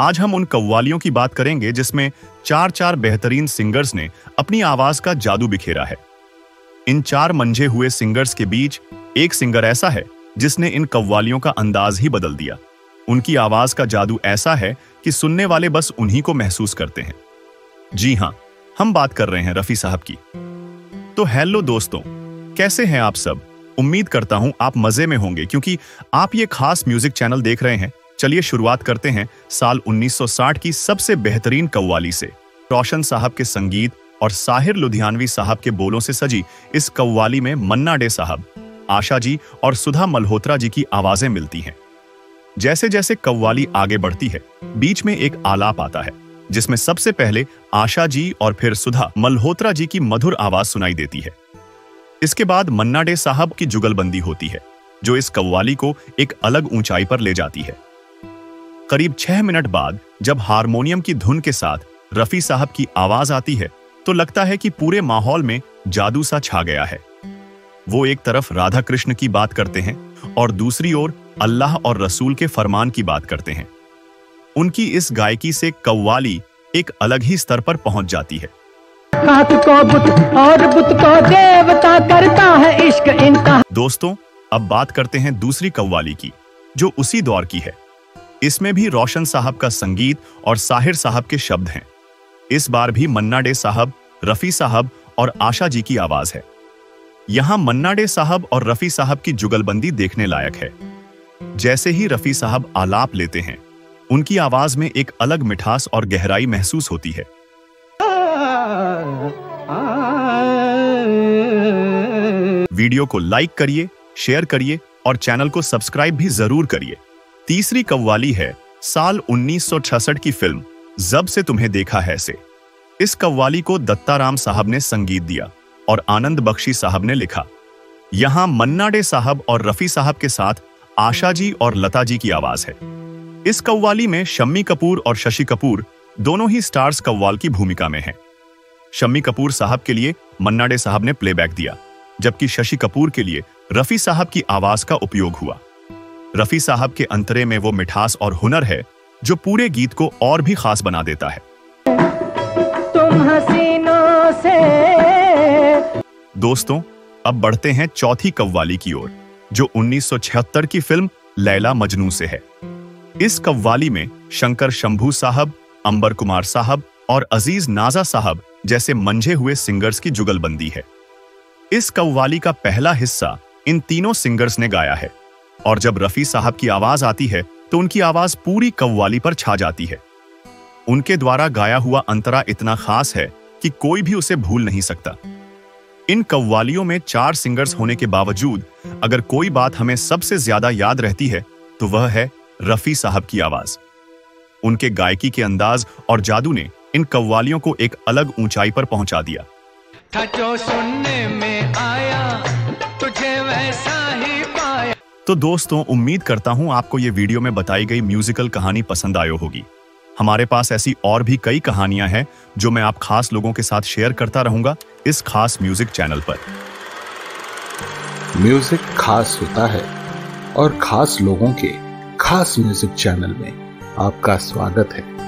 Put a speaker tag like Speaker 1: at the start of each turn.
Speaker 1: आज हम उन कव्वालियों की बात करेंगे जिसमें चार चार बेहतरीन सिंगर्स ने अपनी आवाज का जादू बिखेरा है। इन चार मंझे हुए सिंगर्स के बीच एक सिंगर ऐसा है जिसने इन कव्वालियों का अंदाज ही बदल दिया। उनकी आवाज का जादू ऐसा है कि सुनने वाले बस उन्हीं को महसूस करते हैं। जी हां, हम बात कर रहे हैं रफी साहब की। तो हेलो दोस्तों, कैसे हैं आप सब? उम्मीद करता हूं आप मजे में होंगे क्योंकि आप ये खास म्यूजिक चैनल देख रहे हैं। चलिए शुरुआत करते हैं साल 1960 की सबसे बेहतरीन कव्वाली से। रोशन साहब के संगीत और साहिर लुधियानवी साहब के बोलों से सजी इस कव्वाली में मन्ना डे साहब, आशा जी और सुधा मल्होत्रा जी की आवाजें मिलती हैं। जैसे जैसे कव्वाली आगे बढ़ती है, बीच में एक आलाप आता है जिसमें सबसे पहले आशा जी और फिर सुधा मल्होत्रा जी की मधुर आवाज सुनाई देती है। इसके बाद मन्ना डे साहब की जुगलबंदी होती है जो इस कव्वाली को एक अलग ऊंचाई पर ले जाती है। करीब 6 मिनट बाद जब हारमोनियम की धुन के साथ रफी साहब की आवाज आती है तो लगता है कि पूरे माहौल में जादू सा छा गया है। वो एक तरफ राधा कृष्ण की बात करते हैं और दूसरी ओर अल्लाह और रसूल के फरमान की बात करते हैं। उनकी इस गायकी से कव्वाली एक अलग ही स्तर पर पहुंच जाती है।
Speaker 2: को बुत और बुत को देवता करता है इश्क इनका।
Speaker 1: दोस्तों, अब बात करते हैं दूसरी कव्वाली की जो उसी दौर की है। इसमें भी रोशन साहब का संगीत और साहिर साहब के शब्द हैं। इस बार भी मन्ना डे साहब, रफी साहब और आशा जी की आवाज है। यहां मन्ना डे साहब और रफी साहब की जुगलबंदी देखने लायक है। जैसे ही रफी साहब आलाप लेते हैं, उनकी आवाज में एक अलग मिठास और गहराई महसूस होती है। वीडियो को लाइक करिए, शेयर करिए और चैनल को सब्सक्राइब भी जरूर करिए। तीसरी कव्वाली है साल 1966 की फिल्म जब से तुम्हें देखा है से। इस कव्वाली को दत्ताराम साहब ने संगीत दिया और आनंद बख्शी साहब ने लिखा। यहां मन्ना डे साहब और रफी साहब के साथ आशा जी और लता जी की आवाज है। इस कव्वाली में शम्मी कपूर और शशि कपूर दोनों ही स्टार्स कव्वाल की भूमिका में हैं। शम्मी कपूर साहब के लिए मन्ना डे साहब ने प्लेबैक दिया, जबकि शशि कपूर के लिए रफी साहब की आवाज का उपयोग हुआ। रफी साहब के अंतरे में वो मिठास और हुनर है जो पूरे गीत को और भी खास बना देता है।
Speaker 2: तुम हसीनों से।
Speaker 1: दोस्तों, अब बढ़ते हैं चौथी कव्वाली की ओर जो 1976 की फिल्म लैला मजनू से है। इस कव्वाली में शंकर शंभू साहब, अंबर कुमार साहब और अजीज नाजा साहब जैसे मंझे हुए सिंगर्स की जुगलबंदी है। इस कव्वाली का पहला हिस्सा इन तीनों सिंगर्स ने गाया है और जब रफी साहब की आवाज आती है तो उनकी आवाज पूरी कव्वाली पर छा जाती है। उनके द्वारा गाया हुआ अंतरा इतना खास है कि कोई भी उसे भूल नहीं सकता। इन कव्वालियों में 4 सिंगर्स होने के बावजूद अगर कोई बात हमें सबसे ज्यादा याद रहती है तो वह है रफी साहब की आवाज। उनके गायकी के अंदाज और जादू ने इन कव्वालियों को एक अलग ऊंचाई पर पहुंचा दिया।
Speaker 3: था जो सुनने में आया तुझे वैसा ही पाया।
Speaker 1: तो दोस्तों, उम्मीद करता हूं आपको ये वीडियो में बताई गई म्यूजिकल कहानी पसंद आयो होगी। हमारे पास ऐसी और भी कई कहानियां हैं जो मैं आप खास लोगों के साथ शेयर करता रहूंगा इस खास म्यूजिक चैनल पर।
Speaker 4: म्यूजिक खास होता है और खास लोगों के खास म्यूजिक चैनल में आपका स्वागत है।